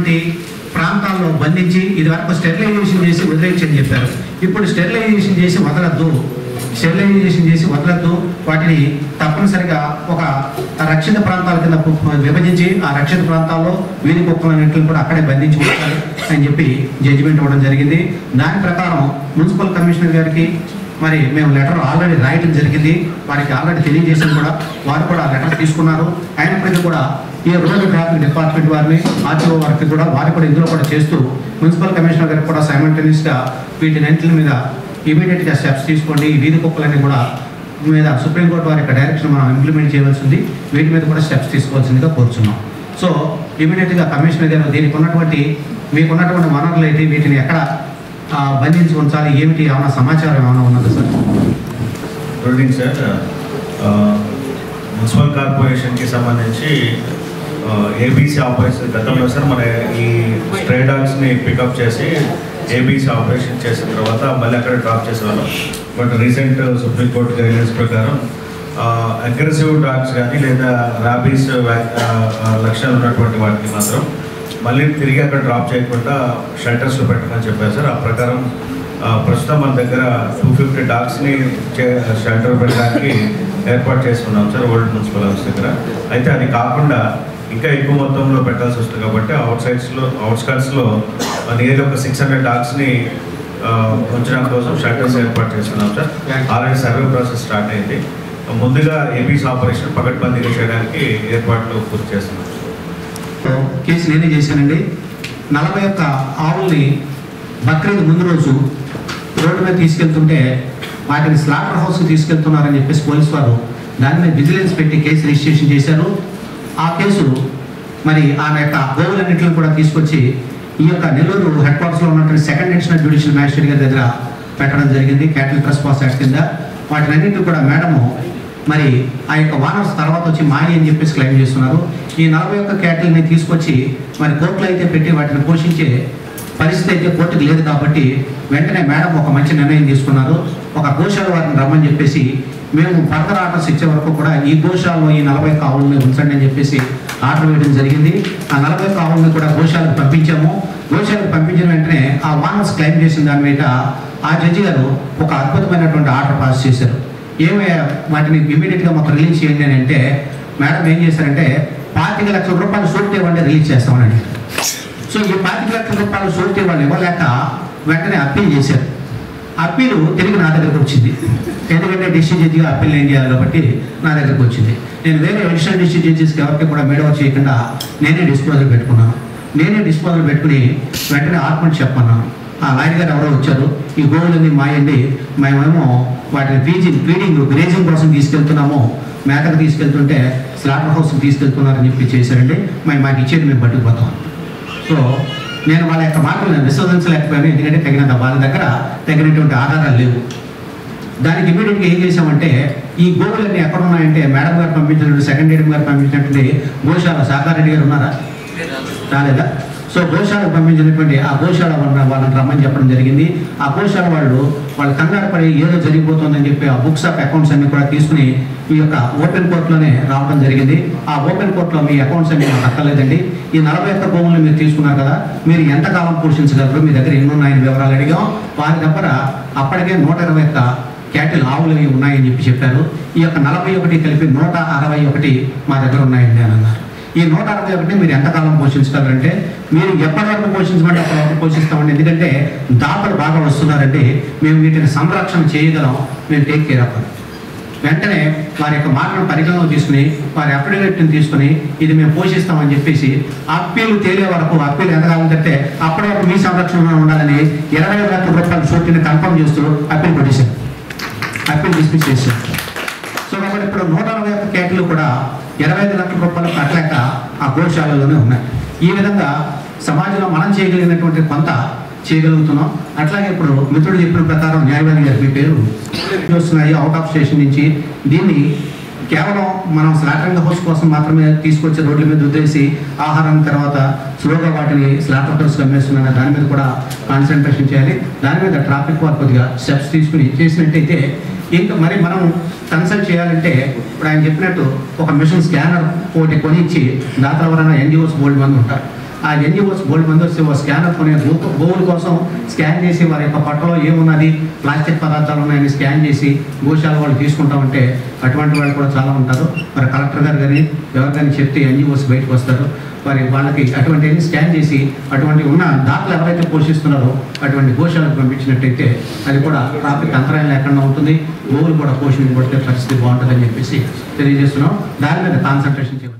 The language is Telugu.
ఉన్నటువంటి ప్రాంతాల్లో బంధించి ఇదివరకు స్టెరిలైజేషన్ చేసి వదిలేయచ్చని చెప్పారు. ఇప్పుడు స్టెరిలైజేషన్ చేసి వదలద్దు, వాటిని తప్పనిసరిగా ఒక రక్షిత ప్రాంతాల కింద విభజించి ఆ రక్షిత ప్రాంతాల్లో వీధి కుక్కలన్నింటిని కూడా అక్కడే బంధించి ఉంచాలి అని చెప్పి జడ్జిమెంట్ ఇవ్వడం జరిగింది. దాని ప్రకారం మున్సిపల్ కమిషనర్ గారికి మరి మేము లెటర్ ఆల్రెడీ రాయడం జరిగింది. వారికి ఆల్రెడీ తెలియజేసాం కూడా, వారు కూడా లెటర్ తీసుకున్నారు. అయినప్పటికీ కూడా ఈ రోడ్డు ట్రాఫిక్ డిపార్ట్మెంట్ వారిని ఆర్టీఓ వారికి కూడా వారు కూడా ఇందులో కూడా చేస్తూ మున్సిపల్ కమిషనర్ గారికి కూడా సైమల్టేనియస్గా వీటిన్నింటి మీద ఇమీడియట్గా స్టెప్స్ తీసుకోండి. ఈ వీధి కుక్కలన్నీ కూడా మీద సుప్రీంకోర్టు వారి యొక్క డైరెక్షన్ మనం ఇంప్లిమెంట్ చేయవలసింది, వీటి మీద కూడా స్టెప్స్ తీసుకోవాల్సిందిగా కోరుచున్నాం. సో ఇమీడియట్గా కమిషనర్ గారు దీనికి ఉన్నటువంటి మీకున్నటువంటి వనరులు ఏంటి, వీటిని ఎక్కడ బంధించి ఉంచాలి, ఏమిటి ఏమైనా సమాచారం ఏమైనా ఉన్నది sir? Good evening sir. Municipal కార్పొరేషన్కి సంబంధించి ఏబీసీ ఆపరేషన్ గతంలో సార్ మన ఈ స్ట్రే డాగ్స్ని పికప్ చేసి ఏబీసీ ఆపరేషన్ చేసిన తర్వాత మళ్ళీ అక్కడ డ్రాప్ చేసేవాళ్ళం. బట్ రీసెంట్ సుప్రీంకోర్టు గైడ్లైన్స్ ప్రకారం అగ్రెసివ్ డాగ్స్ కానీ లేదా ర్యాబీస్ లక్షణాలు ఉన్నటువంటి వాటికి మాత్రం మళ్ళీ తిరిగి అక్కడ డ్రాప్ చేయకుండా షెల్టర్స్లో పెట్టమని చెప్పారు సార్. ఆ ప్రకారం ప్రస్తుతం మన దగ్గర 250 డాగ్స్ని షెల్టర్ పెట్టడానికి ఏర్పాటు చేసుకున్నాం సార్ ఓల్డ్ మున్సిపల్ హౌస్ దగ్గర. అయితే అది కాకుండా ఇంకా ఎక్కువ మొత్తంలో పెట్టాల్సి వస్తుంది కాబట్టి అవుట్స్కట్స్లో నియర్లీ ఒక 600 డాగ్స్ని ఉంచడం కోసం షెల్టర్స్ ఏర్పాటు చేసుకున్నాం sir. Already survey process start అయింది. ముందుగా ఏబీసీ ఆపరేషన్ పకడ్బందీగా చేయడానికి ఏర్పాట్లు పూర్తి చేస్తున్నాం. కేసు నేనే చేశానండి. 41 ఆవుల్ని బక్రీద్ ముందు రోజు రోడ్డు మీద తీసుకెళ్తుంటే వాటిని స్లాటర్ హౌస్కి తీసుకెళ్తున్నారని చెప్పేసి పోలీసు వారు దాని మీద విజిలెన్స్ పెట్టి కేసు రిజిస్ట్రేషన్ చేశారు. ఆ కేసు మరి ఆ యొక్క గోవులన్నింటిని కూడా తీసుకొచ్చి ఈ యొక్క నెల్లూరు హెడ్ క్వార్టర్స్లో ఉన్నటువంటి సెకండ్ అడిషనల్ జ్యుడిషియల్ మ్యాజిస్ట్రేట్ గారి దగ్గర పెట్టడం జరిగింది. క్యాటిల్ ట్రెస్పాస్ యాక్ట్ కింద వాటినన్నింటినీ కూడా మేడము మరి ఆ యొక్క వానర్స్ తర్వాత వచ్చి మాయి అని చెప్పేసి క్లెయిమ్ చేస్తున్నారు. ఈ 41 క్యాటిల్ని తీసుకొచ్చి మరి కోర్టులో అయితే పెట్టి వాటిని పోషించే పరిస్థితి అయితే కోర్టుకు లేదు కాబట్టి వెంటనే మేడం ఒక మంచి నిర్ణయం తీసుకున్నారు. ఒక గోశాల వారిని రమ్మని చెప్పేసి మేము ఫర్దర్ ఆర్డర్స్ ఇచ్చే వరకు కూడా ఈ గోశాలలో ఈ 41 ఆవులని ఉంచండి అని చెప్పేసి ఆర్డర్ వేయడం జరిగింది. ఆ 41 ఆవులని కూడా గోశాలకు పంపించాము. గోశాలకు పంపించిన వెంటనే ఆ వానర్స్ క్లెయిమ్ చేసిన దాని మీద ఆ జడ్జి గారు ఒక అద్భుతమైనటువంటి ఆర్డర్ పాస్ చేశారు. ఏమయ్యా వాటిని ఇమీడియట్గా మాకు రిలీజ్ చేయండి అని అంటే మేడం ఏం చేశారంటే 25 లక్షల రూపాయలు షూరిటీ ఇవ్వండి రిలీజ్ చేస్తామని. సో ఈ 25 లక్షల రూపాయలు షూరిటీ వాళ్ళు ఇవ్వలేక వెంటనే అప్పీల్ చేశారు. అప్పీలు తిరిగి నా దగ్గరకు వచ్చింది. ఎందుకంటే డిస్ట్రిక్ట్ జడ్జిగా అప్పీల్ ఏం చేయాలి కాబట్టి నా దగ్గరకు వచ్చింది. నేను వేరే అడిషనల్ డిస్ట్రిక్ట్ జడ్జెస్కి ఎవరికి కూడా మేడవర్ చేయకుండా నేనే డిస్పోజల్ పెట్టుకున్నాను. పెట్టుకుని వెంటనే ఆర్గ్యుమెంట్ చెప్పన్నాను. ఆ లాయర్ గారు ఎవరో వచ్చారు, ఈ గోవులన్నీ మాయండి, మేమేమో వాటిని ఫీడింగ్ గ్రేజింగ్ కోసం తీసుకెళ్తున్నాము, మేతకు తీసుకెళ్తుంటే స్లాటర్ హౌస్కి తీసుకెళ్తున్నారని చెప్పి చేశారండి. మాకు ఇచ్చేది మేము పట్టుకుపోతాం. సో నేను వాళ్ళ యొక్క మాటలు విశ్వసించలేకపోయాను. ఎందుకంటే వాళ్ళ దగ్గర తగినటువంటి ఆధారాలు లేవు. దానికి ఇమీడియట్గా ఏం చేసామంటే ఈ గోవులన్నీ ఎక్కడ ఉన్నాయంటే మేడం గారు పంపించినటువంటి సెకండ్ ఏడీ గారు పంపించినటువంటి గోశాల సాకారెడ్డి గారు ఉన్నారా? రాలేదా? సో గోశాలకు పంపించినటువంటి ఆ గోశాల వాళ్ళని రమ్మని చెప్పడం జరిగింది. ఆ గోశాల వాళ్ళు కంగారు పడి ఏదో జరిగిపోతుందని చెప్పి ఆ బుక్స్ ఆఫ్ అకౌంట్స్ అన్ని కూడా తీసుకుని ఈ యొక్క ఓపెన్ కోర్టులోనే రావడం జరిగింది. ఆ ఓపెన్ కోర్టులో మీ అకౌంట్స్ అన్ని మాకు అక్కర్లేదండి, ఈ 41 భూములు మీరు తీసుకున్నారు కదా, మీరు ఎంతకాలం పోషించగలరు, మీ దగ్గర ఎన్ని ఉన్నాయని వివరాలు అడిగాం. వారి దగ్గర అప్పటికే 121 క్యాటిల్ ఆవులు ఉన్నాయని చెప్పారు. ఈ యొక్క 41 కలిపి 161 మా దగ్గర ఉన్నాయండి అని అన్నారు. ఈ 161 మీరు ఎంతకాలం పోషించగలరంటే మీరు ఎప్పటి వరకు పోషించమంటే అప్పటి వరకు పోషిస్తామండి. ఎందుకంటే దాతలు బాగా వస్తున్నారండి, మేము వీటిని సంరక్షణ చేయగలం, మేము టేక్ కేర్ ఆఫ్. వెంటనే వారి యొక్క మాటను పరిగణలో తీసుకుని వారి అఫిడవిట్ని తీసుకుని ఇది మేము పోషిస్తామని చెప్పేసి అప్పీలు తేలే వరకు అప్పీలు ఎంతకాలం అంటే అప్పటి వరకు మీ సంరక్షణ ఉండాలని 25 లక్షల రూపాయల షూరిటీని కన్ఫర్మ్ చేస్తూ అప్పీల్ కొట్టేశారు, అప్పీల్ డిస్మిస్ చేశారు. సో కాబట్టి ఇప్పుడు 161 క్యాటిల్ కూడా 25 లక్షల రూపాయలు కట్టలేక ఆ గోశాలలోనే ఉన్నాయి. ఈ విధంగా సమాజంలో మనం చేయగలిగినటువంటి కొంత చేయగలుగుతున్నాం. అట్లాగే ఇప్పుడు మిత్రుడు చెప్పిన ప్రకారం న్యాయవాది గారి మీ పేరు వస్తున్నాయి అవుట్ ఆఫ్ స్టేషన్ నుంచి. దీన్ని కేవలం మనం స్లాటరింగ్ హౌస్ కోసం మాత్రమే తీసుకొచ్చి రోడ్ల మీద వదిలేసి ఆహారం తర్వాత స్లోగా వాటిని స్లాటర్ హౌస్కి అమ్మేస్తున్న దాని మీద కూడా కాన్సన్ట్రేషన్ చేయాలి. దాని మీద ట్రాఫిక్ వారు కొద్దిగా స్టెప్స్ తీసుకుని చేసినట్టయితే ఇంకా మరి మనం కన్సల్ట్ చేయాలంటే ఇప్పుడు ఆయన చెప్పినట్టు ఒక మిషన్ స్కానర్ ఒకటి కొనిచ్చి దాతల వలన NGOs బోల్డ్ మంది ఉంటారు. ఆ ఎన్జిఓస్ గోల్డ్ మంది వస్తే స్కానర్ కొనే గోవుల కోసం స్కాన్ చేసి వారి యొక్క పట్టలో ఏమున్నది ప్లాస్టిక్ పదార్థాలు ఉన్నాయని స్కాన్ చేసి గోశాల వాళ్ళు తీసుకుంటామంటే అటువంటి వాళ్ళు కూడా చాలా ఉంటారు. మరి కలెక్టర్ గారు కానీ ఎవరికైనా చెప్తే ఎన్జిఓస్ బయటకు వస్తారు. మరి వాళ్ళకి అటువంటి స్కాన్ చేసి అటువంటి ఉన్న దాఖలు ఎవరైతే పోషిస్తున్నారో అటువంటి గోశాలకు పంపించినట్టయితే అది కూడా ట్రాఫిక్ అంతరాయం లేకుండా ఉంటుంది. గోవులు కూడా పోషించబడితే పరిస్థితి బాగుంటుందని చెప్పేసి తెలియజేస్తున్నాం. దాని మీద కాన్సన్ట్రేషన్ చేయాలి.